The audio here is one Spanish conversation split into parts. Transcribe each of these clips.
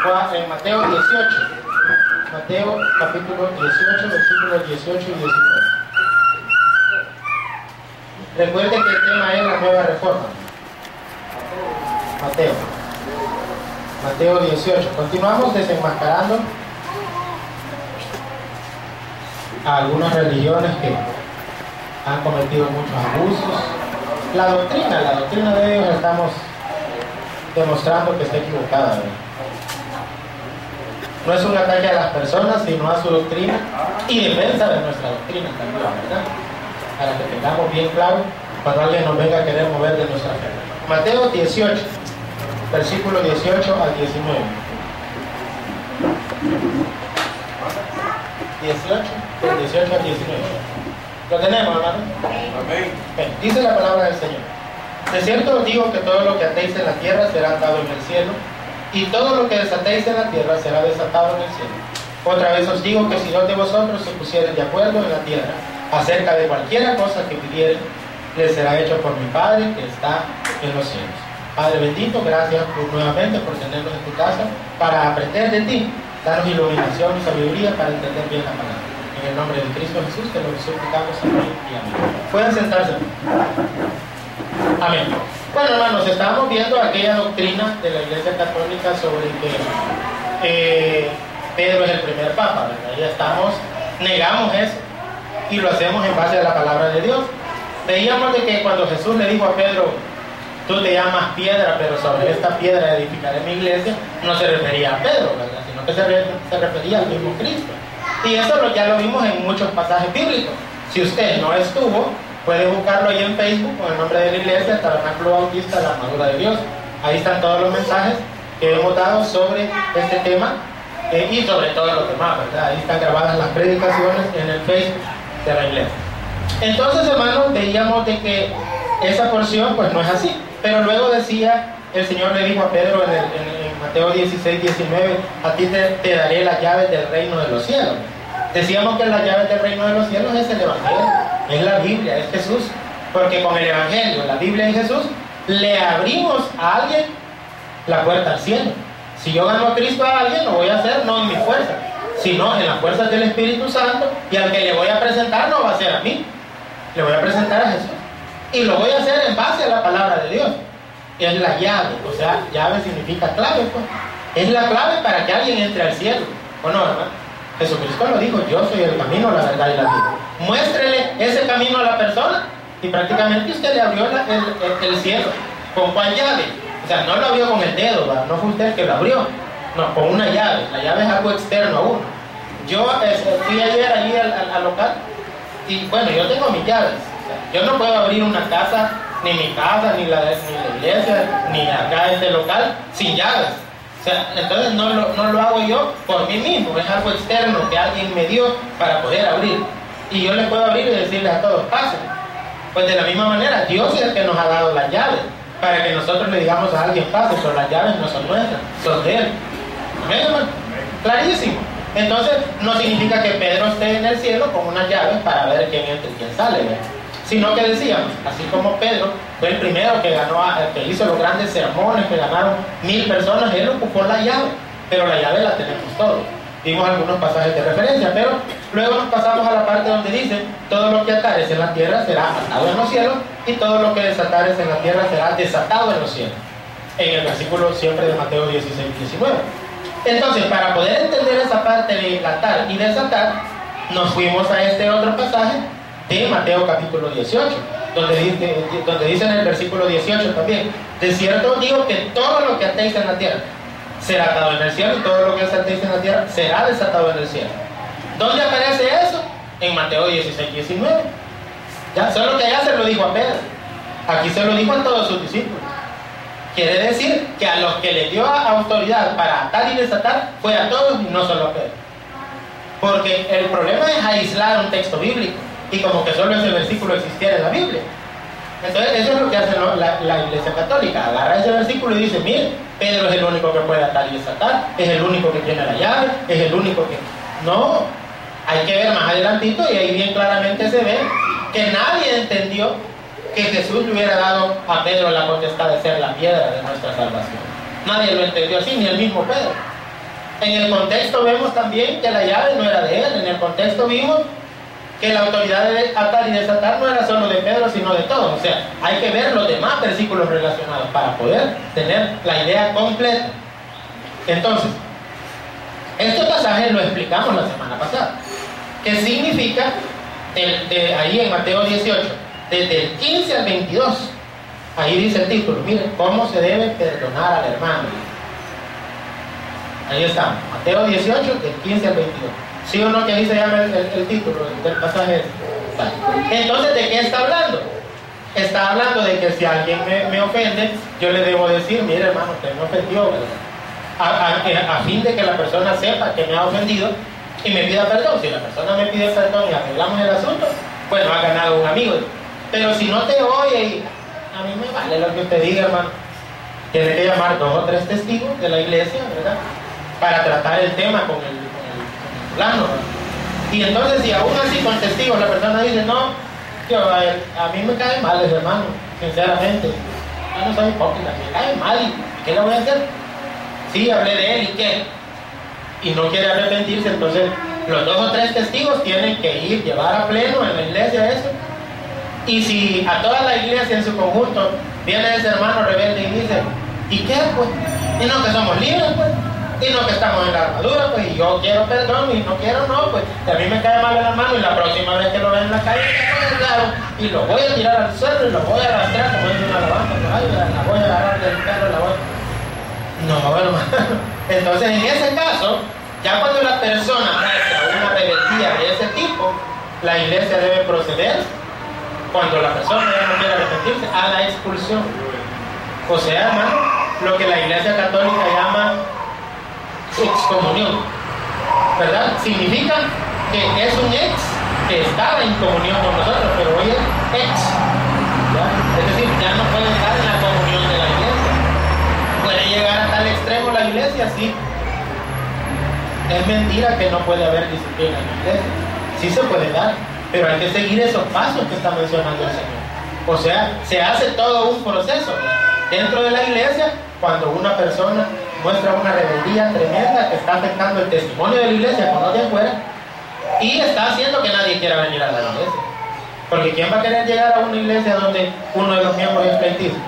en Mateo 18. Mateo capítulo 18, versículos 18 y 19. Recuerde que el tema es la nueva reforma. Mateo 18. Continuamos desenmascarando a algunas religiones que han cometido muchos abusos. La doctrina de ellos estamos demostrando que está equivocada, ¿verdad? No es un ataque a las personas, sino a su doctrina y defensa de nuestra doctrina también, ¿verdad? Para que tengamos bien claro cuando alguien nos venga a querer mover de nuestra fe. Mateo 18, versículo 18 al 19. 18 al 19. ¿Lo tenemos, hermano? Amén. Dice la palabra del Señor: de cierto os digo que todo lo que atéis en la tierra será atado en el cielo, y todo lo que desatéis en la tierra será desatado en el cielo. Otra vez os digo que si dos de vosotros se pusieren de acuerdo en la tierra acerca de cualquiera cosa que pidieren, les será hecho por mi Padre que está en los cielos. Padre bendito, gracias nuevamente por tenernos en tu casa para aprender de ti. Danos iluminación y sabiduría para entender bien la palabra. En el nombre de Cristo Jesús te lo suplicamos. Amén y amén. Pueden sentarse. Amén. Bueno, hermanos, estábamos viendo aquella doctrina de la Iglesia Católica sobre que Pedro es el primer papa, ¿verdad? Ya negamos eso y lo hacemos en base a la palabra de Dios. Veíamos de que cuando Jesús le dijo a Pedro: tú te llamas piedra, pero sobre esta piedra edificaré mi iglesia, no se refería a Pedro, ¿verdad? Sino que se refería al mismo Cristo. Y eso ya lo vimos en muchos pasajes bíblicos. Si usted no estuvo, puede buscarlo ahí en Facebook con el nombre de la iglesia, Tabernáculo Bautista, la Armadura de Dios. Ahí están todos los mensajes que hemos dado sobre este tema y sobre todo los demás, ¿verdad? Ahí están grabadas las predicaciones en el Facebook de la iglesia. Entonces, hermanos, veíamos de que esa porción pues no es así. Pero luego decía, el Señor le dijo a Pedro en Mateo 16, 19, a ti te daré las llaves del reino de los cielos. Decíamos que las llaves del reino de los cielos es el Evangelio, es la Biblia, es Jesús. Porque con el Evangelio, la Biblia y Jesús, le abrimos a alguien la puerta al cielo. Si yo gano a Cristo a alguien, lo voy a hacer no en mi fuerza, sino en las fuerzas del Espíritu Santo, y al que le voy a presentar no va a ser a mí, le voy a presentar a Jesús. Y lo voy a hacer en base a la palabra de Dios. Es la llave, o sea, llave significa clave, pues. Es la clave para que alguien entre al cielo, ¿o no, hermano? Jesucristo lo dijo: yo soy el camino, la verdad y la vida. Muéstrele ese camino a la persona y prácticamente usted le abrió el cielo. ¿Con cuál llave? O sea, no lo abrió con el dedo, ¿verdad? No fue usted el que lo abrió, no, con una llave. La llave es algo externo a uno. Yo fui ayer allí al local y bueno, yo tengo mis llaves. Yo no puedo abrir una casa, ni mi casa, ni la iglesia, ni acá este local, sin llaves. O sea, entonces no lo hago yo por mí mismo, es algo externo que alguien me dio para poder abrir. Y yo le puedo abrir y decirle a todos: pasen. Pues de la misma manera, Dios es el que nos ha dado las llaves, para que nosotros le digamos a alguien: pase, pero las llaves no son nuestras, son de Él. ¿Amén, hermano? Clarísimo. Entonces, no significa que Pedro esté en el cielo con unas llaves para ver quién entra y quién sale, ¿verdad? Sino que decíamos, así como Pedro fue el primero que ganó, que hizo los grandes sermones, que ganaron 1000 personas, él ocupó la llave, pero la llave la tenemos todos. Vimos algunos pasajes de referencia, pero luego nos pasamos a la parte donde dice: todo lo que atares en la tierra será atado en los cielos, y todo lo que desatares en la tierra será desatado en los cielos. En el versículo siempre de Mateo 16, 19. Entonces, para poder entender esa parte de atar y desatar, nos fuimos a este otro pasaje de Mateo capítulo 18, donde dice en el versículo 18 también: de cierto digo que todo lo que atéis en la tierra será atado en el cielo, y todo lo que desatéis en la tierra será desatado en el cielo. ¿Dónde aparece eso? En Mateo 16, 19. Ya, solo que allá se lo dijo a Pedro, aquí se lo dijo a todos sus discípulos. Quiere decir que a los que le dio autoridad para atar y desatar fue a todos y no solo a Pedro. Porque el problema es aislar un texto bíblico y como que solo ese versículo existiera en la Biblia. Entonces eso es lo que hace la Iglesia Católica: agarra ese versículo y dice: mire, Pedro es el único que puede atar y desatar, es el único que tiene la llave, es el único que... No, hay que ver más adelantito y ahí bien claramente se ve que nadie entendió que Jesús le hubiera dado a Pedro la potestad de ser la piedra de nuestra salvación. Nadie lo entendió así, ni el mismo Pedro. En el contexto vemos también que la llave no era de él. En el contexto vimos que la autoridad de atar y desatar no era solo de Pedro, sino de todos. O sea, hay que ver los demás versículos relacionados para poder tener la idea completa. Entonces, este pasaje lo explicamos la semana pasada. ¿Qué significa? Ahí en Mateo 18, desde el 15 al 22, ahí dice el título, miren, ¿cómo se debe perdonar al hermano? Ahí estamos, Mateo 18, del 15 al 22. ¿Sí o no que ahí se llama el título del pasaje? Entonces, ¿de qué está hablando? Está hablando de que si alguien me ofende, yo le debo decir, mire hermano, usted me ofendió, ¿verdad? A fin de que la persona sepa que me ha ofendido y me pida perdón. Si la persona me pide perdón y arreglamos el asunto, pues no ha ganado un amigo. Pero si no te oye, y a mí me vale lo que usted diga, hermano. Tiene que llamar 2 o 3 testigos de la iglesia, ¿verdad? Para tratar el tema con el plano. Y entonces, si aún así con testigos la persona dice, no, a mí me cae mal ese hermano, sinceramente. Yo no soy hipócrita, me cae mal. ¿Y qué le voy a hacer? Sí, hablé de él, ¿y qué? Y no quiere arrepentirse, entonces los 2 o 3 testigos tienen que ir, llevar a pleno en la iglesia eso. Y si a toda la iglesia en su conjunto viene ese hermano rebelde y dice, ¿y qué pues? Y no que somos libres pues, y no que estamos en la armadura pues, y yo quiero perdón y no quiero no, pues a mí me cae mal el hermano y la próxima vez que lo vea en la calle y lo voy a tirar al suelo y lo voy a arrastrar como es una alabanza por ahí, la voy a agarrar del pelo, la voy a... No, hermano. Entonces, en ese caso, ya cuando la persona muestra una rebeldía de ese tipo, la iglesia debe proceder, cuando la persona ya no quiere arrepentirse, a la expulsión. O sea, hermano, lo que la iglesia católica llama excomunión, ¿verdad? Significa que es un ex que estaba en comunión con nosotros, pero hoy es ex, ¿ya? Es decir, ya no puede estar en la comunión de la iglesia. ¿Puede llegar a tal extremo la iglesia? Sí. Es mentira que no puede haber disciplina en la iglesia. Sí se puede dar, pero hay que seguir esos pasos que está mencionando el Señor. O sea, se hace todo un proceso dentro de la iglesia cuando una persona muestra una rebeldía tremenda que está afectando el testimonio de la iglesia con los de afuera y está haciendo que nadie quiera venir a la iglesia. Porque ¿quién va a querer llegar a una iglesia donde uno de los miembros es pleitista?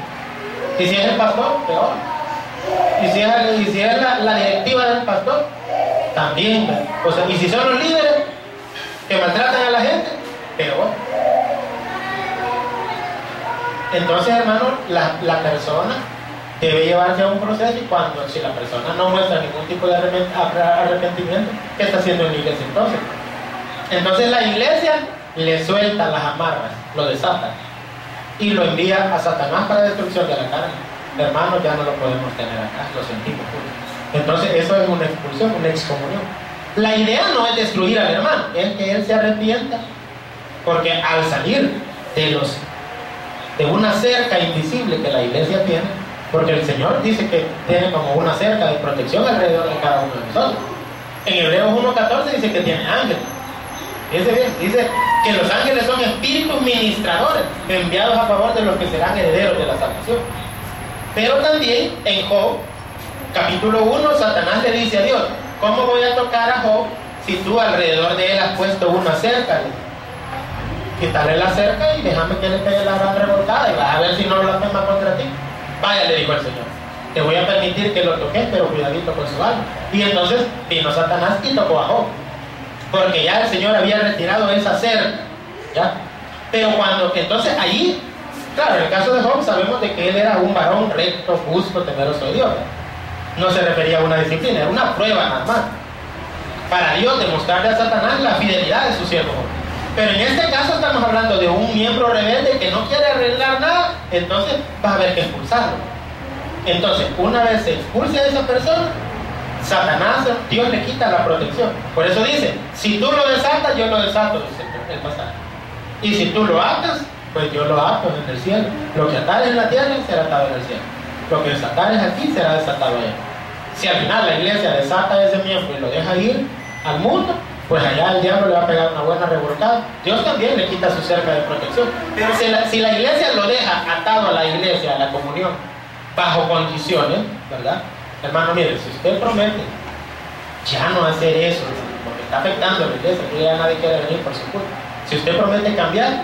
Y si es el pastor, peor. Y si es la directiva del pastor, también. O sea, y si son los líderes que maltratan a la gente, peor. Entonces, hermano, la persona debe llevarse a un proceso y si la persona no muestra ningún tipo de arrepentimiento, ¿qué está haciendo en la iglesia entonces? Entonces la iglesia le suelta las amarras, lo desata y lo envía a Satanás para destrucción de la carne. Hermanos, ya no lo podemos tener acá, lo sentimos. Entonces eso es una expulsión, una excomunión. La idea no es destruir al hermano, es que él se arrepienta, porque al salir de una cerca invisible que la iglesia tiene, porque el Señor dice que tiene como una cerca de protección alrededor de cada uno de nosotros. En Hebreos 1:14 dice que tiene ángeles. Fíjense bien, dice que los ángeles son espíritus ministradores enviados a favor de los que serán herederos de la salvación. Pero también en Job, capítulo 1, Satanás le dice a Dios, ¿cómo voy a tocar a Job si tú alrededor de él has puesto una cerca? Quitarle la cerca y déjame que le pegue la gran revolcada y vas a ver si no blasfema contra ti. Vaya, le dijo el Señor, te voy a permitir que lo toques, pero cuidadito con su alma. Y entonces vino Satanás y tocó a Job, porque ya el Señor había retirado esa cerca, ¿ya? Pero entonces allí, claro, en el caso de Job sabemos de que él era un varón recto, justo, temeroso de Dios. No se refería a una disciplina, era una prueba nada más para Dios demostrarle a Satanás la fidelidad de su siervo Job. Pero en este caso estamos hablando de un miembro rebelde que no quiere arreglar nada, entonces va a haber que expulsarlo. Entonces, una vez se expulse a esa persona, Satanás, Dios le quita la protección. Por eso dice, si tú lo desatas, yo lo desato, dice el pasaje. Y si tú lo atas, pues yo lo ato en el cielo. Lo que atares en la tierra será atado en el cielo. Lo que desatares aquí será desatado allá. Si al final la iglesia desata a ese miembro y lo deja ir al mundo, pues allá el diablo le va a pegar una buena revolcada. Dios también le quita su cerca de protección. Pero si la iglesia lo deja atado a la iglesia, a la comunión, bajo condiciones, ¿verdad? Hermano, mire, si usted promete ya no hacer eso, porque está afectando a la iglesia, que ya nadie quiere venir por su culpa. Si usted promete cambiar,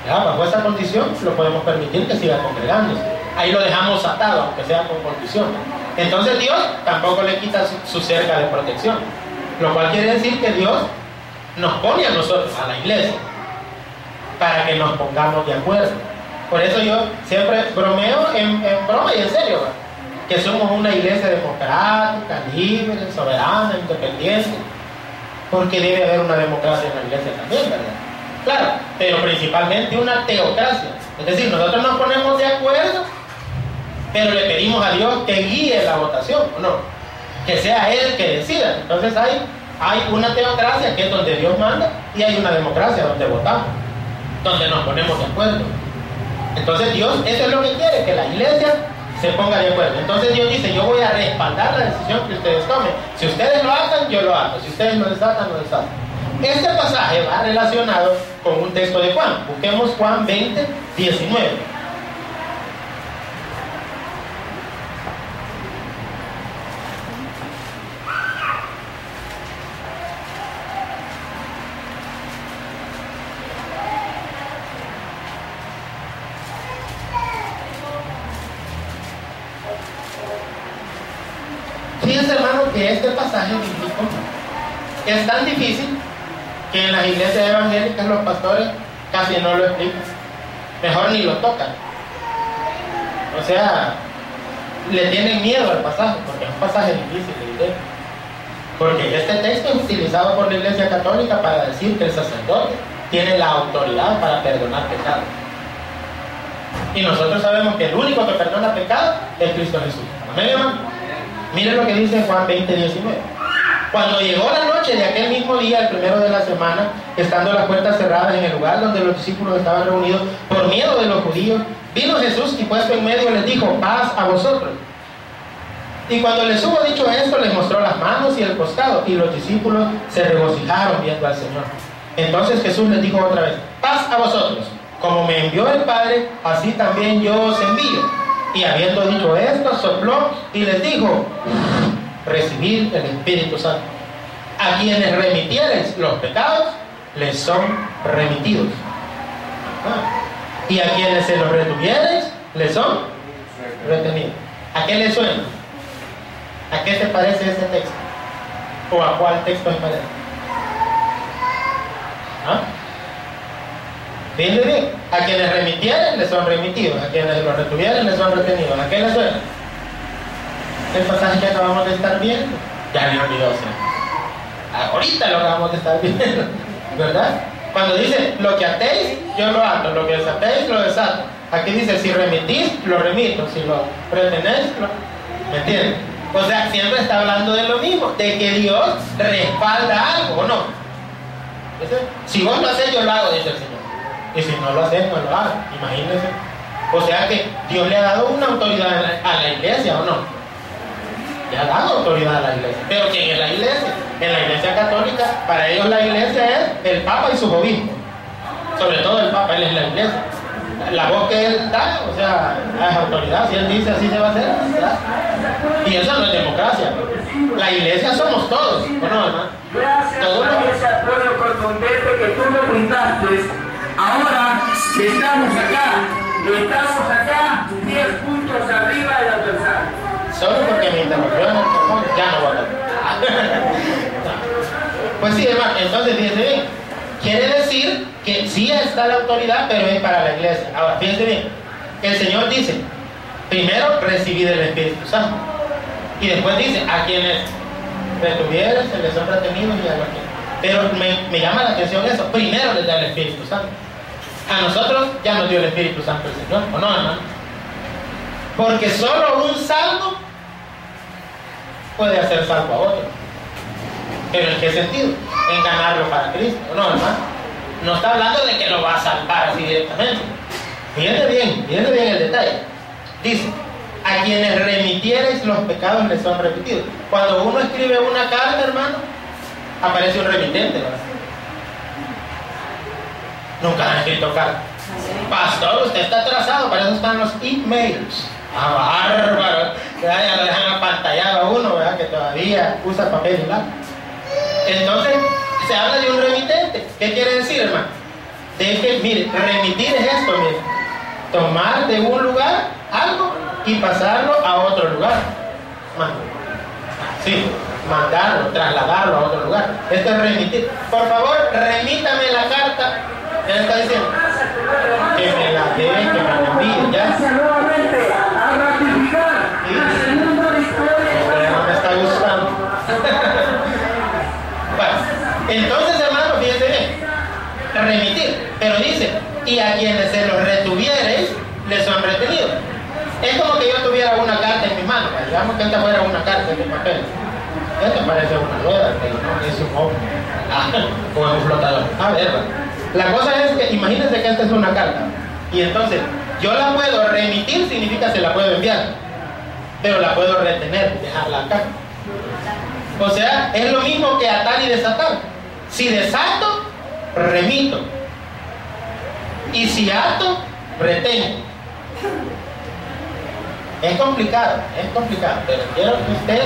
ya bajo esa condición lo podemos permitir que siga congregándose. Ahí lo dejamos atado, aunque sea con condición. Entonces Dios tampoco le quita su cerca de protección, lo cual quiere decir que Dios nos pone a nosotros, a la iglesia, para que nos pongamos de acuerdo. Por eso yo siempre bromeo en broma y en serio, ¿verdad?, que somos una iglesia democrática, libre, soberana, independiente, porque debe haber una democracia en la iglesia también, ¿verdad? Claro, pero principalmente una teocracia. Es decir, nosotros nos ponemos de acuerdo, pero le pedimos a Dios que guíe la votación, ¿o no? Que sea Él que decida. Entonces hay una teocracia que es donde Dios manda, y hay una democracia donde votamos, donde nos ponemos de acuerdo. Entonces Dios, eso es lo que quiere, que la iglesia se ponga de acuerdo. Entonces Dios dice, yo voy a respaldar la decisión que ustedes tomen. Si ustedes lo hacen, yo lo hago. Si ustedes lo desatan, lo desato. Este pasaje va relacionado con un texto de Juan. Busquemos Juan 20, 19. Fíjense, hermano, que este pasaje bíblico es tan difícil que en las iglesias evangélicas los pastores casi no lo explican, mejor ni lo tocan. O sea, le tienen miedo al pasaje, porque es un pasaje difícil de entender. Porque este texto es utilizado por la Iglesia Católica para decir que el sacerdote tiene la autoridad para perdonar pecados. Y nosotros sabemos que el único que perdona pecados es Cristo Jesús. Amén, hermano. Miren lo que dice Juan 20, 19. Cuando llegó la noche de aquel mismo día, el primero de la semana, estando las puertas cerradas en el lugar donde los discípulos estaban reunidos por miedo de los judíos, vino Jesús y puesto en medio les dijo, paz a vosotros. Y cuando les hubo dicho esto, les mostró las manos y el costado, y los discípulos se regocijaron viendo al Señor. Entonces Jesús les dijo otra vez, paz a vosotros. Como me envió el Padre, así también yo os envío. Y habiendo dicho esto, sopló y les dijo, recibid el Espíritu Santo. A quienes remitiereis los pecados, les son remitidos. Y a quienes se los retuviereis, les son retenidos. ¿A qué les suena? ¿A qué te parece ese texto? ¿O a cuál texto te parece? ¿Ah? Fíjense bien, a quienes remitieren les son remitidos, a quienes los retuvieren les son retenidos. ¿A qué les suena? El pasaje que acabamos de estar viendo. Ya me olvidó, ahorita lo acabamos de estar viendo, ¿verdad? Cuando dice, lo que atéis, yo lo ato, lo que desatéis, lo desato. Aquí dice, si remitís, lo remito, si lo retenéis, ¿me entiendes? O sea, siempre está hablando de lo mismo, de que Dios respalda algo, ¿o no? Si vos lo haces, yo lo hago, dice el Señor. Y si no lo haces, no lo hago. Imagínense. O sea que Dios le ha dado una autoridad a la iglesia, ¿o no? Le ha dado autoridad a la iglesia. Pero ¿quién es la iglesia? En la iglesia católica, para ellos la iglesia es el Papa y sus obispos. Sobre todo el Papa, él es la iglesia. La voz que él da, o sea, es autoridad. Si él dice así se va a hacer, ¿verdad? Y eso no es democracia. La iglesia somos todos, ¿o no, hermano? Gracias todos a ese apoyo contundente que tú me brindaste. Ahora estamos acá 10 puntos arriba del adversario. Solo porque me interrumpió en el cajón, ya no voy a Pues sí, hermano, entonces fíjense bien. Quiere decir que sí está la autoridad, pero es para la iglesia. Ahora, fíjense bien. El Señor dice, primero recibid el Espíritu Santo. Y después dice, a quienes retuvieron, se les son retenidos y a los que... Pero me llama la atención eso. Primero les da el Espíritu Santo. A nosotros ya nos dio el Espíritu Santo el Señor, ¿o no, hermano? Porque solo un salvo puede hacer salvo a otro. ¿Pero en qué sentido? En ganarlo para Cristo, ¿o no, hermano? No está hablando de que lo va a salvar así directamente. Fíjense bien el detalle. Dice, a quienes remitiereis los pecados les son remitidos. Cuando uno escribe una carta, hermano, aparece un remitente, ¿verdad? Nunca han escrito carta. Pastor, usted está atrasado, para eso están los emails. Ah, bárbaro. Ya lo dejan apantallado a uno, ¿verdad? Que todavía mayoría usa papel y lápiz. Entonces, se habla de un remitente. ¿Qué quiere decir, hermano? De que, mire, remitir es esto, mire. Tomar de un lugar algo y pasarlo a otro lugar. Sí, mandarlo, trasladarlo a otro lugar. Esto es remitir. Por favor, remítame la carta. Él está diciendo que me la den, que me la envíen, ¿ya? Nuevamente a ratificar la segunda victoria. No me está gustando. Bueno, entonces, hermano, fíjense bien. Remitir. Pero dice, y a quienes se los retuviereis, les son retenidos. Es como que yo tuviera una carta en mis manos. Digamos que esta fuera una carta de papel. Esto parece una rueda, pero no es un hombre. O es un flotador. A ver, la cosa es que, imagínense que esta es una carta. Y entonces, yo la puedo remitir, significa se la puedo enviar. Pero la puedo retener, dejarla acá. O sea, es lo mismo que atar y desatar. Si desato, remito. Y si ato, retengo. Es complicado, pero quiero que usted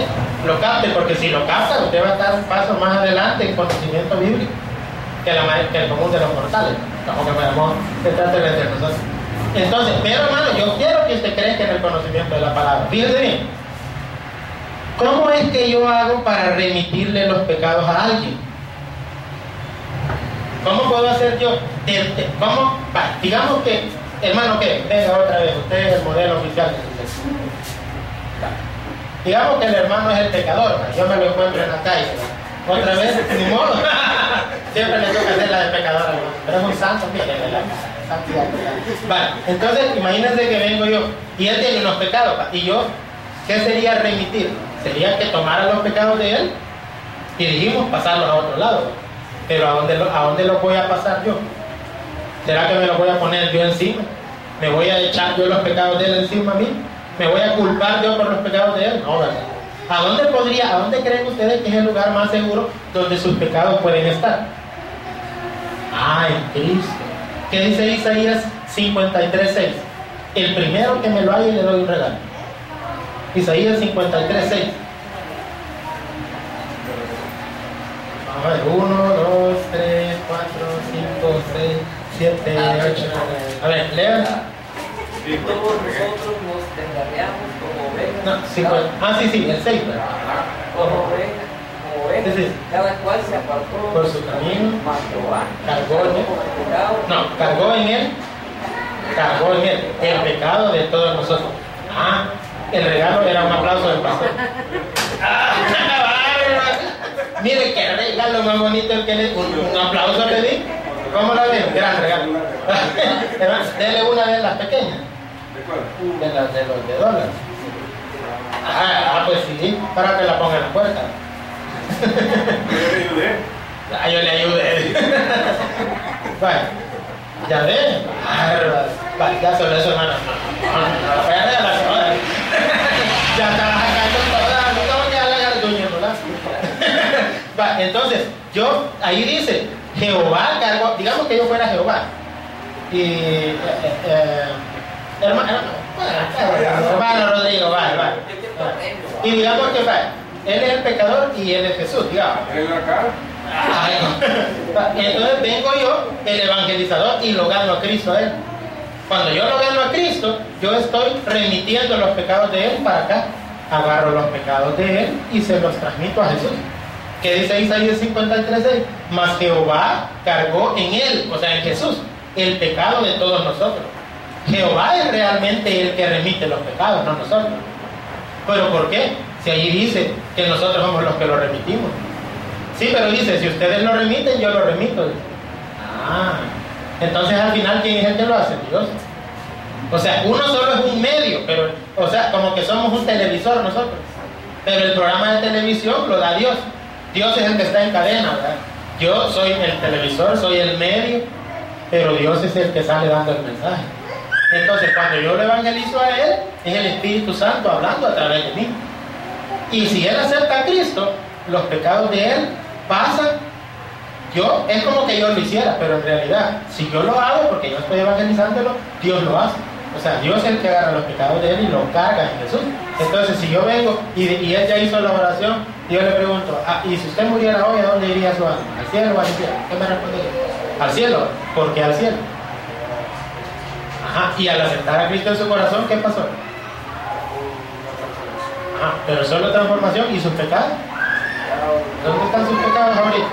lo capte, porque si lo capta, usted va a estar un paso más adelante en conocimiento bíblico que el común de los mortales. Como que podemos tratar de nosotros. Entonces, pero hermano, yo quiero que usted crezca en el conocimiento de la palabra. Fíjese bien, ¿cómo es que yo hago para remitirle los pecados a alguien? ¿Cómo puedo hacer yo? ¿Cómo? Digamos que, hermano, que venga otra vez, usted es el modelo oficial de su iglesia. Digamos que el hermano es el pecador, yo me lo encuentro en la calle. Otra vez, ni modo. Siempre le toca hacer la de pecador, pero es un santo, mírenle la cara. Vale, entonces imagínense que vengo yo y él tiene unos pecados, y yo, ¿qué sería remitir? Sería que tomara los pecados de él y dijimos pasarlos a otro lado. Pero ¿a dónde los voy a pasar yo? ¿Será que me los voy a poner yo encima? ¿Me voy a echar yo los pecados de él encima a mí? ¿Me voy a culpar yo por los pecados de él? No, ¿verdad? ¿A dónde creen ustedes que es el lugar más seguro donde sus pecados pueden estar? Ah, en Cristo. ¿Qué dice Isaías 53:6? El primero que me lo haga y le doy un regalo. Isaías 53:6. Vamos a ver, 1, 2, 3, 4, 5, 6, 7, 8, 9. A ver, lean. Todos nosotros nos descarriamos como ovejas. No, sí, el 6. Como ovejas, Sí. cada cual se apartó Por su camino. mas Jehová Cargó en él. Cargó en él el pecado de todos nosotros. Ah, el regalo era un aplauso del pastor. Mire qué regalo más bonito el que le di. Un aplauso le di. ¿Cómo la ven? Gran regalo. Dele una de las pequeñas. ¿De cuál? De los de dólares. Pues sí, para que la ponga en la puerta. Yo le ayudé. Vale, ya ven. Vale, ya solo eso, hermano. Ya estabas acá con toda, no tengo que halagar dueño, ¿verdad? Entonces, ahí dice, Jehová cargó, digamos que yo fuera Jehová. Y hermano Rodrigo, vale. Y digamos que él es el pecador y él es Jesús, digamos. ¿En la cara? Entonces vengo yo, el evangelizador, y lo gano a Cristo a él. Cuando yo lo gano a Cristo, yo estoy remitiendo los pecados de él para acá. Agarro los pecados de él y se los transmito a Jesús. ¿Qué dice Isaías 53:6? Mas Jehová cargó en él, o sea en Jesús, el pecado de todos nosotros. Jehová es realmente el que remite los pecados, no nosotros. ¿Pero por qué? Si allí dice que nosotros somos los que lo remitimos. Sí, pero dice, si ustedes lo remiten, yo lo remito. Entonces al final, ¿quién es el que lo hace? Dios. O sea, uno solo es un medio, pero, o sea, como que somos un televisor nosotros. Pero el programa de televisión lo da Dios. Dios es el que está en cadena, ¿verdad? Yo soy el televisor, soy el medio, pero Dios es el que sale dando el mensaje. Entonces, cuando yo lo evangelizo a Él, es el Espíritu Santo hablando a través de mí. Y si Él acepta a Cristo, los pecados de Él pasan. Es como que yo lo hiciera, pero en realidad, si yo lo hago porque yo estoy evangelizándolo, Dios lo hace. O sea, Dios es el que agarra los pecados de Él y los carga en Jesús. Entonces, si yo vengo y Él ya hizo la oración, Y yo le pregunto, ¿y si usted muriera hoy, a dónde iría su alma? ¿Al cielo o al infierno? ¿Qué me respondería? Al cielo. ¿Por qué al cielo? Ajá, y al aceptar a Cristo en su corazón, ¿qué pasó? Ajá, pero solo transformación y sus pecados. ¿Dónde están sus pecados ahorita?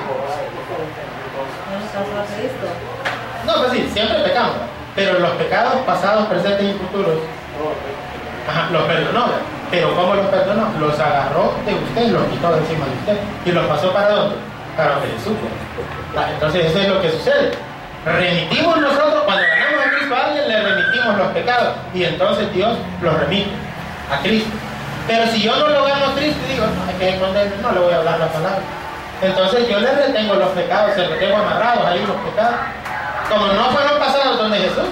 No, pues sí, siempre pecamos, pero los pecados pasados, presentes y futuros, ajá, los perdonó. Pero ¿cómo los perdonó? Los agarró de usted, los quitó de encima de usted y los pasó ¿para dónde? Para que Jesús. Entonces eso es lo que sucede. Remitimos nosotros, cuando ganamos a Cristo a alguien, le remitimos los pecados y entonces Dios los remite a Cristo. Pero si yo no lo gano a Cristo y digo, no, hay que esconderme, no le voy a hablar la palabra. Entonces yo le retengo los pecados, se los tengo amarrados ahí los pecados. Como no fueron pasados donde Jesús,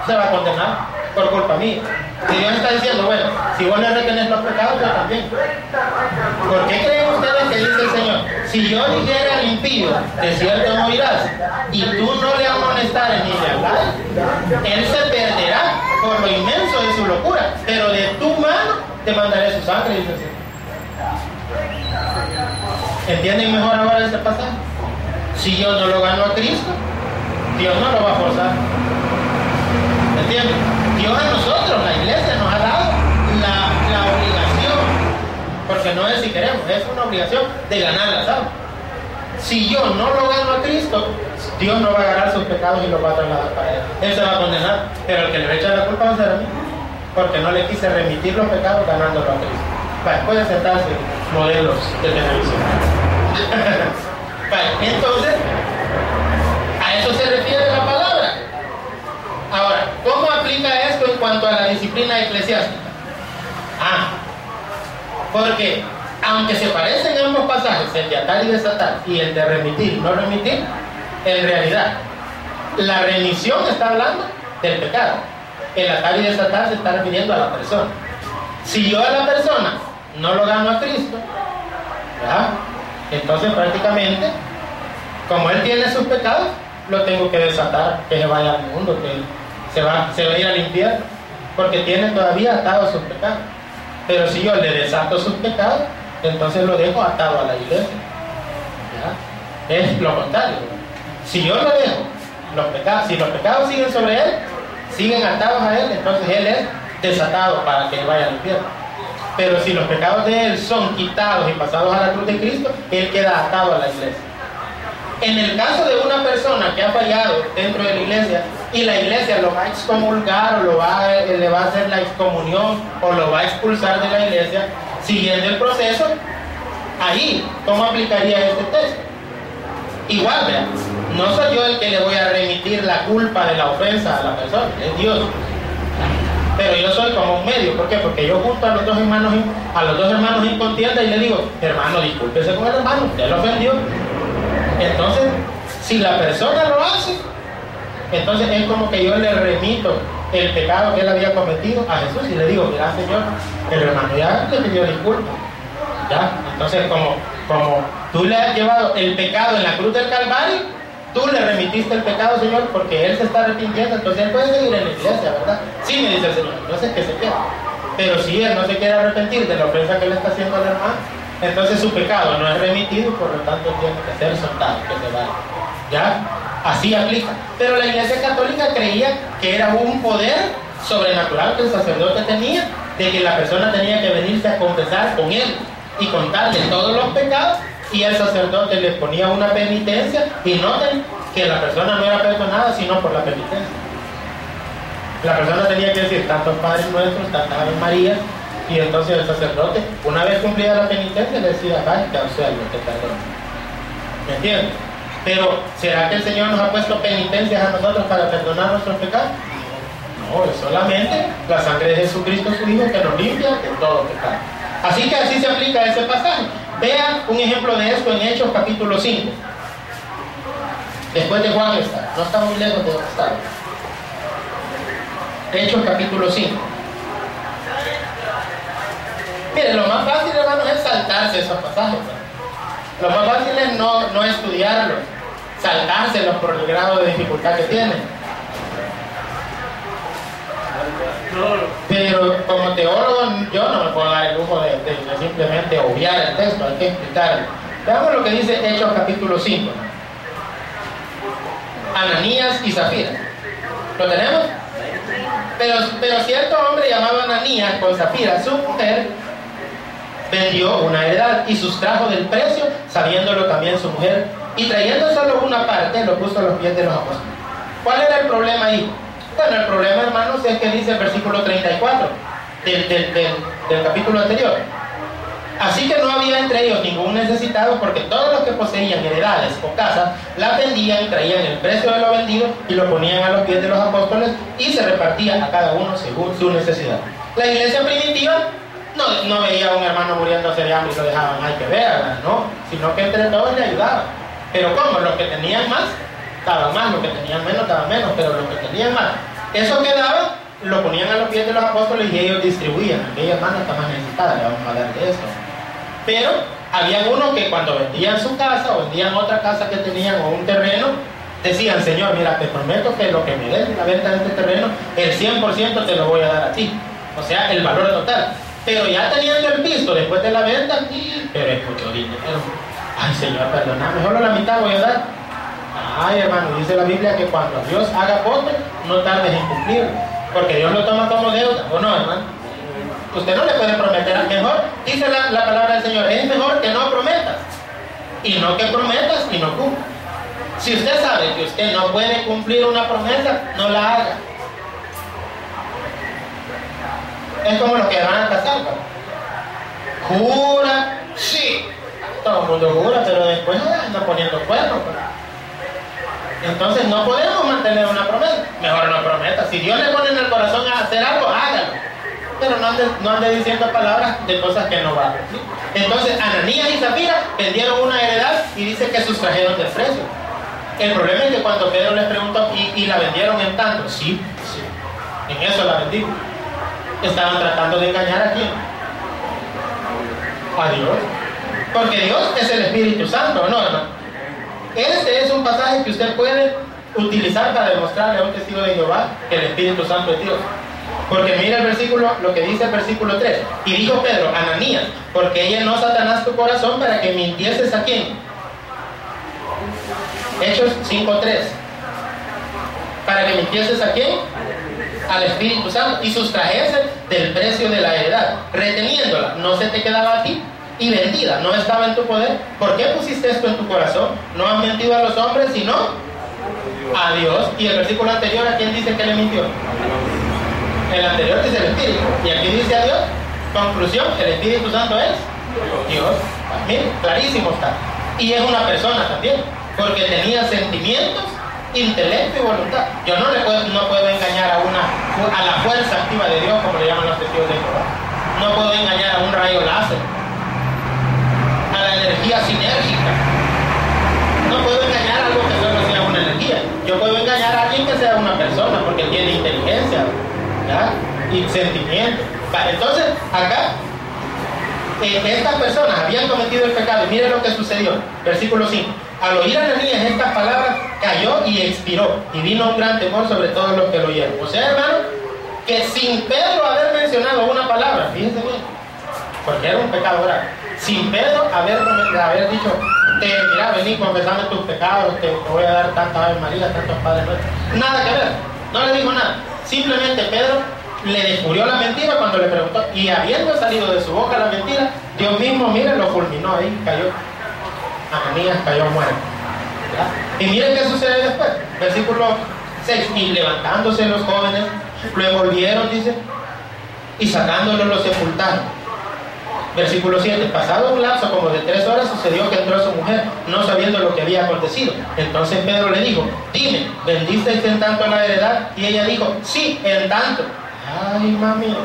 se va a condenar por culpa mía. Y Dios está diciendo, bueno, si vos le retenés los pecados, yo también. ¿Por qué creen ustedes que dice el Señor? Si yo dijera al impío, de cierto morirás, y tú no le amonestares ni le hablares, él se perderá por lo inmenso de su locura, pero de tu mano te mandaré su sangre, dice el Señor. ¿Entienden mejor ahora este pasaje? Si yo no lo gano a Cristo, Dios no lo va a forzar. ¿Entienden? Dios a nosotros, la iglesia, nos ha dado la obligación, porque no es si queremos, es una obligación de ganar las almas. Si yo no lo gano a Cristo, Dios no va a agarrar sus pecados y los va a trasladar para él. Él se va a condenar, pero el que le echa la culpa va a ser a mí, porque no le quise remitir los pecados ganándolo a Cristo. Vale, pueden sentarse modelos de televisión. Vale, entonces, a eso se refiere la palabra. Ahora, ¿cómo aplica esto en cuanto a la disciplina eclesiástica? Porque aunque se parecen ambos pasajes, el de atar y desatar y el de remitir y no remitir, en realidad la remisión está hablando del pecado, el atar y desatar se está refiriendo a la persona. Si yo a la persona no lo gano a Cristo, ¿verdad? Entonces prácticamente, como él tiene sus pecados, lo tengo que desatar, que se vaya al mundo, que se va a ir al infierno, porque tiene todavía atado sus pecados. Pero si yo le desato sus pecados, entonces lo dejo atado a la iglesia, ¿ya? Es lo contrario. Si yo lo dejo, si los pecados siguen sobre él, siguen atados a él, entonces él es desatado para que vaya al infierno. Pero si los pecados de él son quitados y pasados a la cruz de Cristo, él queda atado a la iglesia. En el caso de una persona que ha fallado dentro de la iglesia y la iglesia lo va a excomulgar o le va a hacer la excomunión o lo va a expulsar de la iglesia, siguiendo el proceso, ahí, ¿cómo aplicaría este texto? Igual, vean, no soy yo el que le voy a remitir la culpa de la ofensa a la persona, es Dios. Pero yo soy como un medio, ¿por qué? Porque yo junto a los dos hermanos en contienda y le digo, hermano, discúlpese con el hermano, usted lo ofendió. Entonces, si la persona lo hace, entonces es como que yo le remito el pecado que él había cometido a Jesús y le digo, mira, Señor, el hermano ya le pidió disculpas, ¿ya? Entonces, como tú le has llevado el pecado en la cruz del Calvario, tú le remitiste el pecado, Señor, porque él se está arrepintiendo, entonces él puede seguir en la iglesia, ¿verdad? Sí, me dice el Señor, entonces que se quede. Pero si él no se quiere arrepentir de la ofensa que le está haciendo al hermano, entonces su pecado no es remitido y por lo tanto tiene que ser soltado, que se vaya. ¿Ya? Así aplica. Pero la iglesia católica creía que era un poder sobrenatural que el sacerdote tenía, de que la persona tenía que venirse a confesar con él y contarle todos los pecados, y el sacerdote le ponía una penitencia, y noten que la persona no era perdonada sino por la penitencia. La persona tenía que decir tantos Padres Nuestros, tantas Ave María, y entonces el sacerdote, una vez cumplida la penitencia, le decía, vaya, te absuelvo, te perdono. ¿Me entiendes? Pero, ¿será que el Señor nos ha puesto penitencias a nosotros para perdonar nuestros pecados? No, es solamente la sangre de Jesucristo, su Hijo, que nos limpia de todo pecado. Así que así se aplica ese pasaje. Vean un ejemplo de esto en Hechos capítulo 5. Después de Juan está, no está muy lejos de donde está. Hechos capítulo 5. Mire, lo más fácil, hermanos, es saltarse esos pasajes, ¿no? Lo más fácil es no estudiarlos, saltárselos por el grado de dificultad que tienen. Pero como teólogo, yo no me puedo dar el lujo de es simplemente obviar el texto, hay que explicarlo. Veamos lo que dice Hechos capítulo 5. Ananías y Zafira. ¿Lo tenemos? Pero cierto hombre llamado Ananías con Zafira, su mujer, vendió una heredad y sustrajo del precio, sabiéndolo también su mujer, y trayendo solo una parte, lo puso a los pies de los apóstoles. ¿Cuál era el problema ahí? Bueno, el problema, hermanos, es que dice el versículo 34 del capítulo anterior. Así que no había entre ellos ningún necesitado, porque todos los que poseían heredades o casas las vendían y traían el precio de lo vendido y lo ponían a los pies de los apóstoles y se repartía a cada uno según su necesidad. La iglesia primitiva no veía a un hermano muriéndose de hambre y lo dejaban, hay que ver, ¿no? Sino que entre todos le ayudaban. Pero ¿cómo? Los que tenían más, daban más, los que tenían menos, daban menos, pero los que tenían más, eso que daban, lo ponían a los pies de los apóstoles y ellos distribuían. Aquella hermana está más necesitada, le vamos a hablar de eso. Pero había unos que cuando vendían su casa o vendían otra casa que tenían o un terreno, decían, Señor, mira, te prometo que lo que me des la venta de este terreno, el 100% te lo voy a dar a ti. O sea, el valor total. Pero ya teniendo el piso después de la venta, pero es mucho dinero. Ay, Señor, perdóname, solo la mitad voy a dar. Ay, hermano, dice la Biblia que cuando Dios haga voto, no tardes en cumplirlo, porque Dios lo toma como deuda, ¿o no, hermano? Usted no le puede prometer, mejor, dice la palabra del Señor, es mejor que no prometas, y no que prometas y no cumplas. Si usted sabe que usted no puede cumplir una promesa, no la haga. Es como los que van a casar, ¿no? Jura, sí, todo el mundo jura, pero después anda poniendo cuernos. Entonces no podemos mantener una promesa. Mejor no prometa. Si Dios le pone en el corazón a hacer algo, hágalo. Pero no ande diciendo palabras de cosas que no van. ¿Sí? Entonces Ananías y Zafira vendieron una heredad y dice que sustrajeron del precio. El problema es que cuando Pedro les preguntó, ¿y la vendieron en tanto? Sí, sí. En eso la vendimos. Estaban tratando de engañar a quién. A Dios. Porque Dios es el Espíritu Santo, ¿no, hermano? Este es un pasaje que usted puede utilizar para demostrarle a un testigo de Jehová que el Espíritu Santo es Dios. Porque mira el versículo, lo que dice el versículo 3. Y dijo Pedro, Ananías, porque llenó Satanás tu corazón para que mintieses a quién. Hechos 5:3. Para que mintieses a quién. Al Espíritu Santo y sustrajese del precio de la heredad, reteniéndola, no se te quedaba a ti, y vendida, no estaba en tu poder. ¿Por qué pusiste esto en tu corazón? No has mentido a los hombres, sino a Dios. Y el versículo anterior, ¿a quién dice que le mintió? El anterior dice el Espíritu, y aquí dice a Dios. Conclusión, el Espíritu Santo es Dios. Miren, clarísimo está. Y es una persona también, porque tenía sentimientos, intelecto y voluntad. Yo no puedo engañar a la fuerza activa de Dios, como le llaman los testigos de Jehová. No puedo engañar a un rayo láser, a la energía sinérgica. No puedo engañar a algo que solo sea una energía. Yo puedo engañar a alguien que sea una persona, porque tiene inteligencia, ¿ya? Y sentimiento. Entonces, acá, estas personas habían cometido el pecado, y miren lo que sucedió. Versículo 5. Al oír a Ananías estas palabras, cayó y expiró, y vino un gran temor sobre todos los que lo oyeron. O sea, hermano, que sin Pedro haber mencionado una palabra, fíjense bien, porque era un pecado grave, sin Pedro haber dicho, mira, vení, confesame tus pecados, te voy a dar tantas Ave María, tantos Padres Nuestros, nada que ver, no le dijo nada. Simplemente Pedro le descubrió la mentira cuando le preguntó, y habiendo salido de su boca la mentira, Dios mismo, miren, lo fulminó ahí, cayó. Ananías cayó muerto. ¿Ya? Y miren qué sucede después. Versículo 6. Y levantándose los jóvenes, lo envolvieron, dice, y sacándolo lo sepultaron. Versículo 7. Pasado un lapso como de 3 horas, sucedió que entró su mujer, no sabiendo lo que había acontecido. Entonces Pedro le dijo, dime, ¿vendisteis en tanto la heredad? Y ella dijo, sí, en tanto. Ay, mami.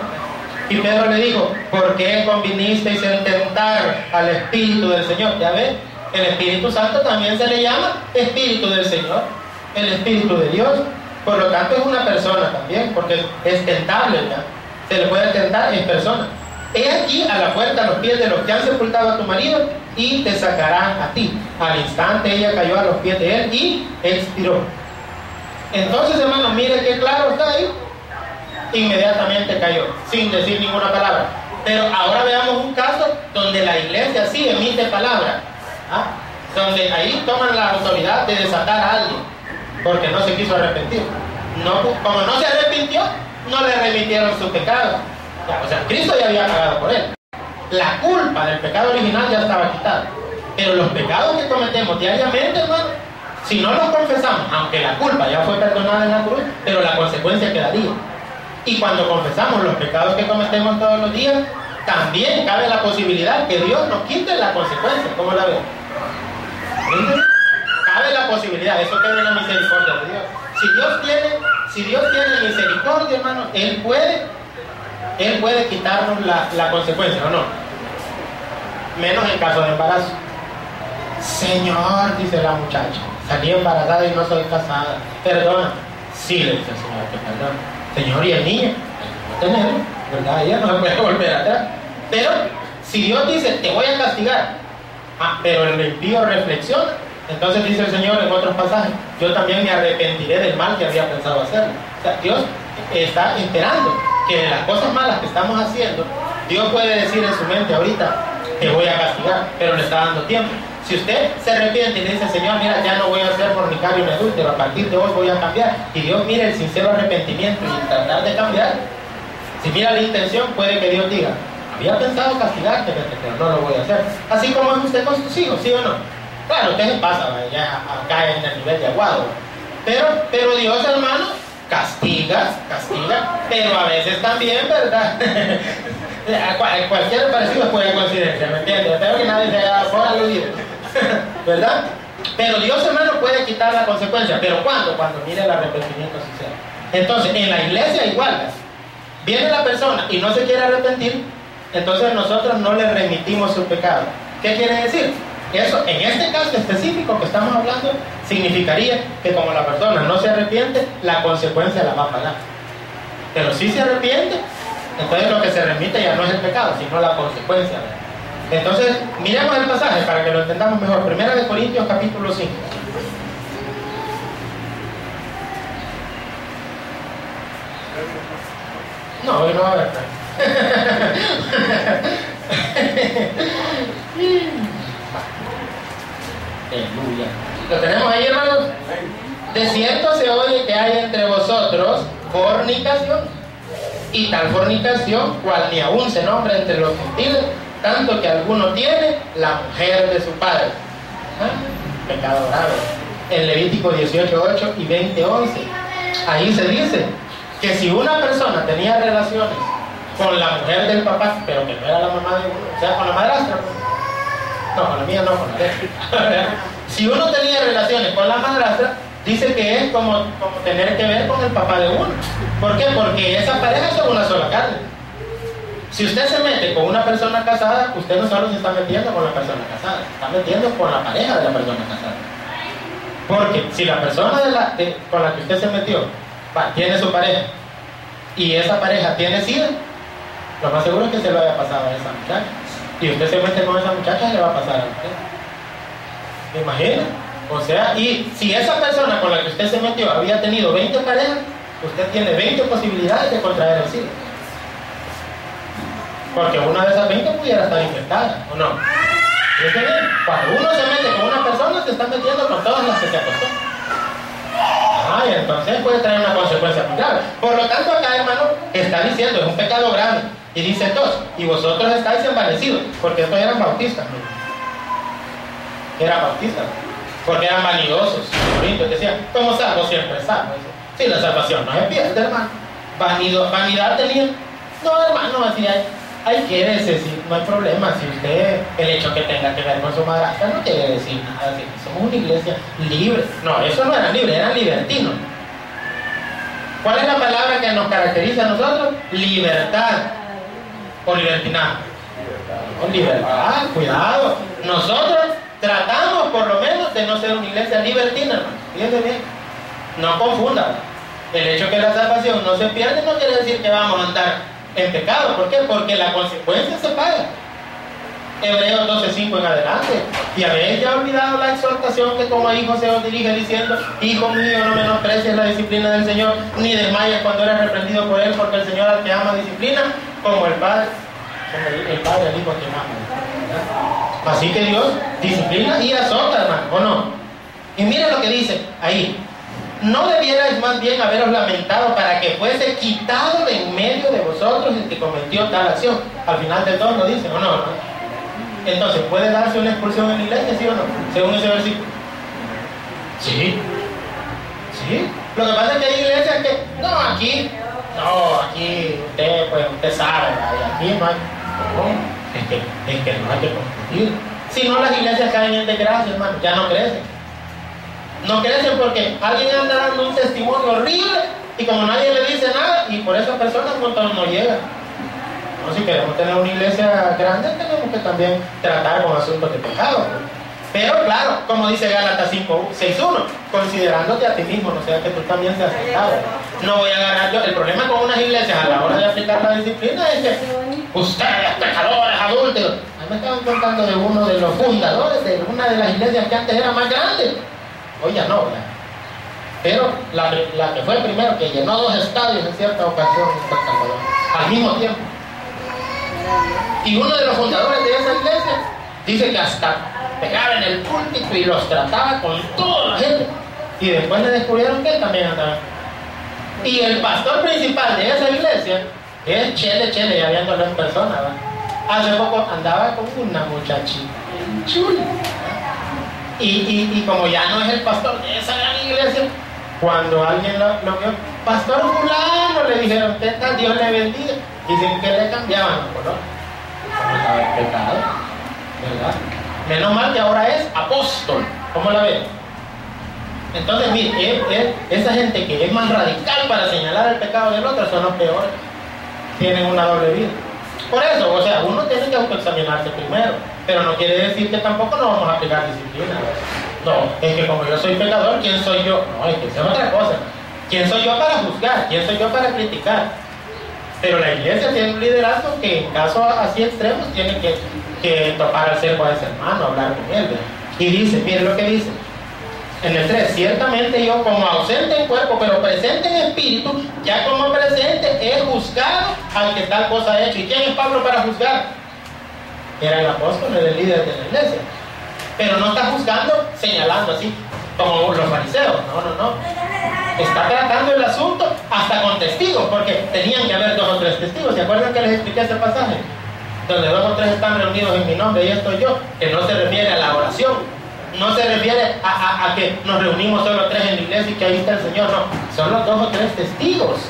Y Pedro le dijo, ¿por qué convinisteis en tentar al Espíritu del Señor? ¿Ya ves? El Espíritu Santo también se le llama Espíritu del Señor, el Espíritu de Dios. Por lo tanto es una persona también, porque es tentable, ¿ya? Se le puede tentar, es persona. He aquí a la puerta a los pies de los que han sepultado a tu marido y te sacarán a ti. Al instante ella cayó a los pies de él y expiró. Entonces, hermanos, mire qué claro está ahí. Inmediatamente cayó, sin decir ninguna palabra. Pero ahora veamos un caso donde la iglesia sí emite palabra, donde ahí toman la autoridad de desatar a alguien porque no se quiso arrepentir. Como no se arrepintió, no le remitieron su pecado. O sea, Cristo ya había pagado por él. La culpa del pecado original ya estaba quitada. Pero los pecados que cometemos diariamente, hermano, si no los confesamos, aunque la culpa ya fue perdonada en la cruz, pero la consecuencia quedaría. Y cuando confesamos los pecados que cometemos todos los días, también cabe la posibilidad que Dios nos quite la consecuencia. ¿Cómo la ven? Cabe la posibilidad, eso queda en la misericordia de Dios. Si Dios tiene misericordia, hermano, Él puede quitarnos la consecuencia, ¿o no? Menos en caso de embarazo. Señor, dice la muchacha, salí embarazada y no soy casada. Perdona. Sí, le dice el Señor que perdona. Señor, ¿y el niño? No tenerlo, ¿verdad? Ella no se puede volver atrás. Pero si Dios dice, te voy a castigar, pero el impío reflexiona, entonces dice el Señor en otros pasajes, yo también me arrepentiré del mal que había pensado hacer. O sea, Dios está esperando que de las cosas malas que estamos haciendo, Dios puede decir en su mente ahorita, te voy a castigar, pero le está dando tiempo. Si usted se arrepiente y le dice, Señor, mira, ya no voy a ser fornicario ni adúltero, a partir de hoy voy a cambiar, y Dios mire el sincero arrepentimiento y tratar de cambiar, si mira la intención, puede que Dios diga, había pensado castigarte, pero no lo voy a hacer. Así como es usted con sus hijos, ¿sí o no? Claro, usted se pasa, ya acá en el nivel de aguado. Pero Dios, hermano, castiga, pero a veces también, ¿verdad? Cualquier parecido puede coincidencia, ¿me entiendes? Espero que nadie se haya por aludido, ¿verdad? Pero Dios, hermano, puede quitar la consecuencia. ¿Pero cuándo? Cuando mire el arrepentimiento sincero. Entonces, en la iglesia igual, viene la persona y no se quiere arrepentir, entonces nosotros no le remitimos su pecado. ¿Qué quiere decir? Eso, en este caso específico que estamos hablando, significaría que como la persona no se arrepiente, la consecuencia la va a pagar. Pero si se arrepiente, entonces lo que se remite ya no es el pecado, sino la consecuencia. Entonces, miremos el pasaje para que lo entendamos mejor. 1 Corintios capítulo 5. No, hoy no va a haber. Aleluya. ¿Lo tenemos ahí, hermanos? De cierto se oye que hay entre vosotros fornicación, y tal fornicación cual ni aún se nombra entre los gentiles, tanto que alguno tiene la mujer de su padre. Pecado grave. En Levítico 18:8 y 20:11, ahí se dice que si una persona tenía relaciones con la mujer del papá, pero que no era la mamá de uno, o sea, con la madrastra, no, con la mía no, con la de él. Si uno tenía relaciones con la madrastra, dice que es como tener que ver con el papá de uno. ¿Por qué? Porque esa pareja es una sola carne. Si usted se mete con una persona casada, usted no solo se está metiendo con la persona casada, se está metiendo con la pareja de la persona casada. Porque si la persona con la que usted se metió tiene su pareja y esa pareja tiene SIDA, lo más seguro es que se lo haya pasado a esa muchacha. Y usted se mete con esa muchacha, le va a pasar a usted. ¿Me imagina? O sea, y si esa persona con la que usted se metió había tenido 20 parejas, usted tiene 20 posibilidades de contraer el SIDA. Porque una de esas 20 pudiera estar infectada, ¿o no? Cuando uno se mete con una persona, se está metiendo con todas las que se acostó. Y entonces puede traer una consecuencia muy grave. Por lo tanto, acá, hermano, está diciendo, es un pecado grave. Y dice entonces, y vosotros estáis envanecidos, porque estos eran bautistas, ¿no? Eran bautistas, porque eran vanidosos. Corintios decían, como salvo siempre salvo. Sí, la salvación no se pierde, hermano. Vanidad tenía. No, hermano, así hay que decir, no hay problema. Si usted, el hecho que tenga que ver con su madrastra no quiere decir nada. Así, somos una iglesia libre. No, eso no era libre, eran libertinos. ¿Cuál es la palabra que nos caracteriza a nosotros? Libertad. O libertinaje. Libertad, cuidado. Nosotros tratamos por lo menos de no ser una iglesia libertina, hermano. Fíjense bien. No confundan. El hecho que la salvación no se pierde no quiere decir que vamos a andar en pecado. ¿Por qué? Porque la consecuencia se paga. Hebreos 12:5 en adelante. Y habéis ya olvidado la exhortación que como hijo se os dirige diciendo: hijo mío, no menosprecies la disciplina del Señor, ni desmayes cuando eres reprendido por él, porque el Señor al que ama disciplina, como el Padre como el Padre al Hijo que ama. Así que Dios disciplina y azota, hermano, ¿o no? Y mire lo que dice ahí. ¿No debierais más bien haberos lamentado para que fuese quitado de en medio de vosotros el que cometió tal acción? Al final de todo lo dice, ¿o no? Entonces, ¿puede darse una expulsión en la iglesia, sí o no? Según ese versículo. Sí. Sí. Lo que pasa es que hay iglesias que, aquí usted sabe, ¿verdad? Aquí no hay. No, es que no hay que confundir. Si no, las iglesias caen en desgracia, hermano, ya no crecen. No crecen porque alguien anda dando un testimonio horrible y como nadie le dice nada, y por esas personas no llegan. No, si queremos tener una iglesia grande, tenemos que también tratar con asuntos de pecado. Pero claro, como dice Gálatas 6:1, considerándote a ti mismo, no sea que tú también seas pecado. No voy a agarrar yo. El problema con unas iglesias a la hora de aplicar la disciplina es que ustedes, pecadores, adúlteros. A mí me estaban contando de uno de los fundadores de una de las iglesias que antes era más grande. Hoy ya no, ¿verdad? Pero la que fue el primero, que llenó 2 estadios en cierta ocasión al mismo tiempo. Y uno de los fundadores de esa iglesia dice que hasta pegaba en el púlpito y los trataba con toda la gente. Y después le descubrieron que él también andaba. Y el pastor principal de esa iglesia es Chele, ya viéndolo en persona, ¿verdad? Hace poco andaba con una muchachita chula. Y como ya no es el pastor de esa gran iglesia, cuando alguien lo vio, pastor fulano, le dijeron, ¿qué tal? Dios le bendiga. Dicen que le cambiaban el color. ¿Cómo estaba el pecado? ¿Verdad? Menos mal que ahora es apóstol. ¿Cómo la ven? Entonces, mire, esa gente que es más radical para señalar el pecado del otro son los peores. Tienen una doble vida. Por eso, o sea, uno tiene que autoexaminarse primero, pero no quiere decir que tampoco no vamos a aplicar disciplina. No, es que como yo soy pecador, ¿quién soy yo? No, es que es otra cosa. ¿Quién soy yo para juzgar? ¿Quién soy yo para criticar? Pero la iglesia tiene un liderazgo que en casos así extremos tiene que tocar al cerco a ese hermano, hablar con él, ¿verdad? Y dice, mire lo que dice en el 3, ciertamente yo como ausente en cuerpo, pero presente en espíritu, ya como presente he juzgado al que tal cosa ha hecho. ¿Y quién es Pablo para juzgar? Era el apóstol, era el líder de la iglesia. Pero no está juzgando señalando así, como los fariseos, no. Está tratando el asunto hasta con testigos, porque tenían que haber 2 o 3 testigos. ¿Se acuerdan que les expliqué ese pasaje? Donde 2 o 3 están reunidos en mi nombre, y estoy yo, que no se refiere a la oración. No se refiere a que nos reunimos solo 3 en la iglesia y que ahí está el Señor, no. Son los 2 o 3 testigos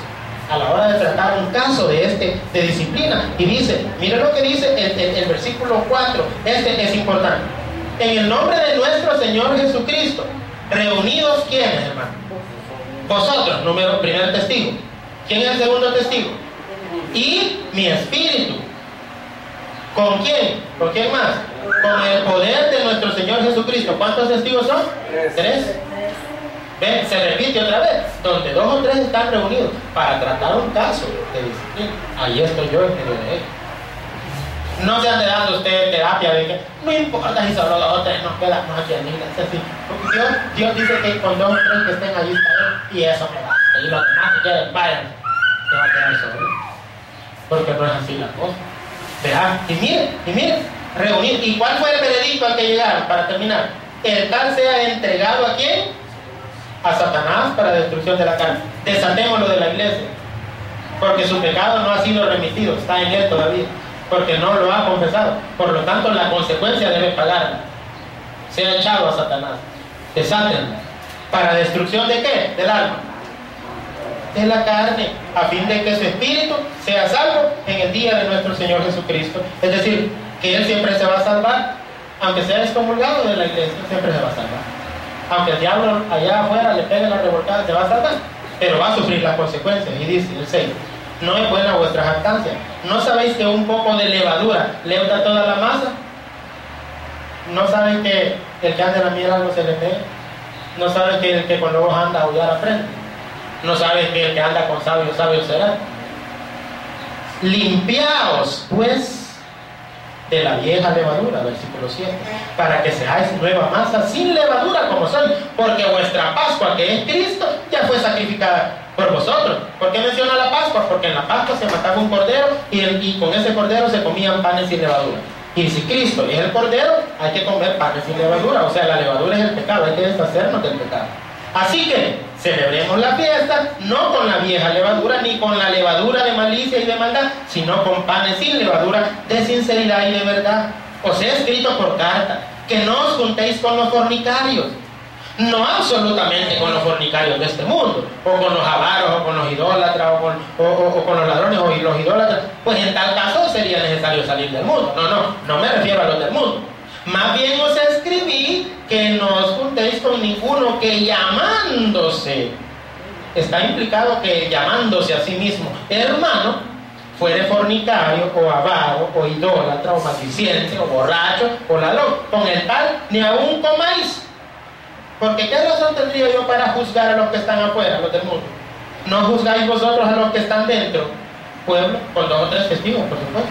a la hora de tratar un caso de disciplina. Y dice, mire lo que dice el versículo 4, es importante. En el nombre de nuestro Señor Jesucristo, reunidos, ¿quiénes, hermano? Vosotros, primer testigo. ¿Quién es el segundo testigo? Y mi espíritu. ¿Con quién? ¿Con quién más? Con el poder de nuestro Señor Jesucristo. ¿Cuántos testigos son? 3. ¿Ven? Se repite otra vez. Donde 2 o 3 están reunidos para tratar un caso de disciplina. Ahí estoy yo en medio de ellos. No se ande dando usted terapia de que no importa si solo 2 o 3 nos quedamos aquí en la iglesia. Así. Dios dice que con 2 o 3 que estén allí está Él, y eso me va. Y los demás que quieren, vayan. Se va a quedar solo. Porque no es así la cosa. ¿Verdad? Y mire, reunir. ¿Y cuál fue el veredicto al que llegaron? Para terminar, el tal sea entregado ¿a quién? A Satanás para destrucción de la carne. Desatémoslo de la iglesia, porque su pecado no ha sido remitido, está en él todavía, porque no lo ha confesado. Por lo tanto, la consecuencia debe pagarla. Sea echado a Satanás. Desátenlo. ¿Para destrucción de qué? Del alma, de la carne, a fin de que su espíritu sea salvo en el día de nuestro Señor Jesucristo. Es decir, que Él siempre se va a salvar, aunque sea excomulgado de la iglesia, siempre se va a salvar. Aunque el diablo allá afuera le pegue la revolcada, se va a salvar, pero va a sufrir las consecuencias. Y dice el 6, no es buena vuestra jactancia. ¿No sabéis que un poco de levadura leuda toda la masa? ¿No saben que el que anda en la miel algo se le pega? ¿No saben que el que con lobos anda a aullar aprende? ¿No saben que el que anda con sabios, sabio será? Limpiaos, pues, de la vieja levadura, versículo 7, para que seáis nueva masa sin levadura como soy, porque vuestra Pascua, que es Cristo, ya fue sacrificada. por vosotros. ¿Por qué menciona la Pascua? Porque en la Pascua se mataba un cordero y con ese cordero se comían panes sin levadura. Y si Cristo es el cordero, hay que comer panes sin levadura. O sea, la levadura es el pecado, hay que deshacernos del pecado. Así que celebremos la fiesta no con la vieja levadura ni con la levadura de malicia y de maldad, sino con panes sin levadura de sinceridad y de verdad. Os he escrito por carta que no os juntéis con los fornicarios. No absolutamente con los fornicarios de este mundo, o con los avaros, o con los idólatras, o con los ladrones, o los idólatras. Pues en tal caso sería necesario salir del mundo. No me refiero a los del mundo. Más bien os escribí que no os juntéis con ninguno que llamándose, está implicado que llamándose a sí mismo hermano, fuere fornicario, o avaro, o idólatra, o maldiciente, o borracho, o ladrón. Con el tal ni aún comáis. Porque ¿qué razón tendría yo para juzgar a los que están afuera, a los del mundo? ¿No juzgáis vosotros a los que están dentro? Pueblo, con 2 o 3 testigos, por supuesto.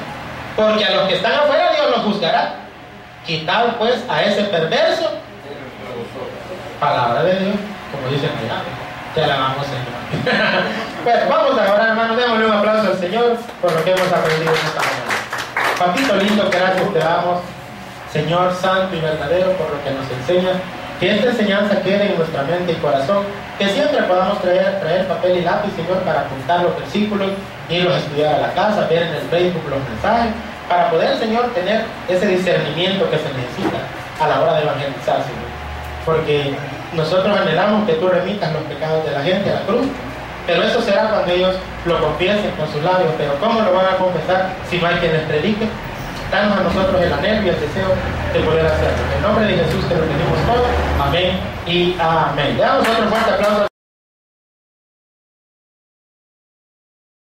Porque a los que están afuera Dios los juzgará. Quitad pues a ese perverso. Palabra de Dios, como dice el Señor. Te alabamos, Señor. Pues vamos ahora, hermanos, démosle un aplauso al Señor por lo que hemos aprendido esta mañana. Papito lindo, gracias te damos, Señor santo y verdadero, por lo que nos enseña. Que esta enseñanza quede en nuestra mente y corazón, que siempre podamos traer papel y lápiz, Señor, para apuntar los versículos, irlos a estudiar a la casa, ver en el Facebook los mensajes, para poder, Señor, tener ese discernimiento que se necesita a la hora de evangelizar, Señor. Porque nosotros anhelamos que tú remitas los pecados de la gente a la cruz, pero eso será cuando ellos lo confiesen con sus labios. Pero ¿cómo lo van a confesar si no hay quien les predique? Danos a nosotros el anhelo y el deseo de poder hacerlo. En el nombre de Jesús te lo pedimos todo. Amén y amén. Le damos otro fuerte aplauso.